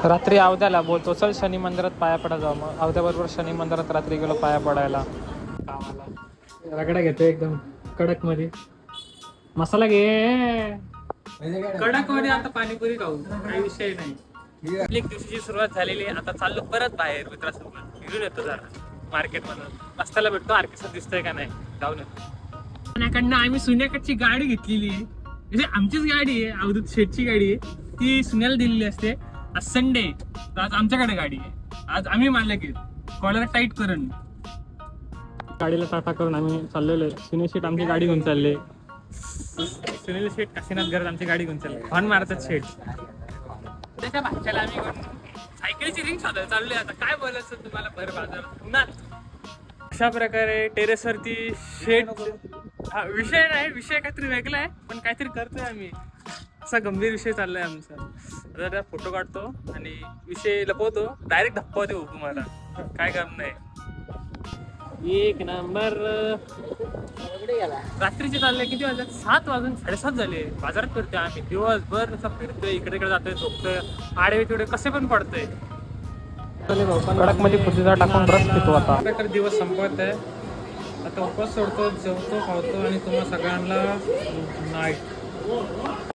रात्री अवध्याला बोलतो चल शनी मंदिरात पाया पडा जाऊ. मग अवध्याबरोबर शनी मंदिरात रात्री गेलो पाया पडायला. कामाला रगडा घेतो एकदम कडक मध्ये मसाला घे. कडक मध्ये आता पाणीपुरी खाऊ काही विषय नाही. एक दिवशीची सुरुवात झालेली आहे. आता चाललो परत बाहेर मित्रासोबत फिरून येतो जरा मार्केट मधून. रस्त्याला भेटतो आरकेसर दिसतोय का नाही जाऊन येतो. पुण्याकडनं आम्ही सुन्याकडची गाडी घेतलेली आहे. म्हणजे आमचीच गाडी आहे. अवधूत शेठची गाडी आहे. ती सुन्याला दिलेली असते. आज संडे तर आज आमच्याकडे गाडी आहे. आज आम्ही मालक आहेत. कॉलर टाईट करून गाडीला टाटा करून आम्ही चाललेलो आहे. सुनील शेठ आमची गाडी घेऊन चालले. सुनील शेठ काशीनाथ घरात आमची गाडी घेऊन चालले. हॉर्न मारतात शेठ. त्याच्या भाच्याला आम्ही सायकलची रिंग शोधायला चाललोय. आता काय बोलायचं तुम्हाला भर बाजारात उन्हात. अशा प्रकारे टेरेसवरती शेठ हा विषय नाही. विषय काहीतरी वेगळा आहे पण काहीतरी करतोय आम्ही. असा गंभीर विषय चाललाय आमचा. आता त्या फोटो काढतो आणि विषय लपवतो. डायरेक्ट धप्पा देऊ तुम्हाला. काय काम नाही. एक नंबर. रात्रीचे चालले किती वाजले? 7 वाजून 7:30 झाले. बाजारात फिरतोय आम्ही दिवसभर. नुसतं फिरतोय इकडे इकडे जातोय झोपतोय. आडवे तिकडे कसे पण पडतोय. कडक मध्ये खुशीचा टाकून रस पितो. आता दिवस संपत आहे. आता उपवास सोडतो जेवतो खावतो आणि तुम्हाला सगळ्यांना नाईट.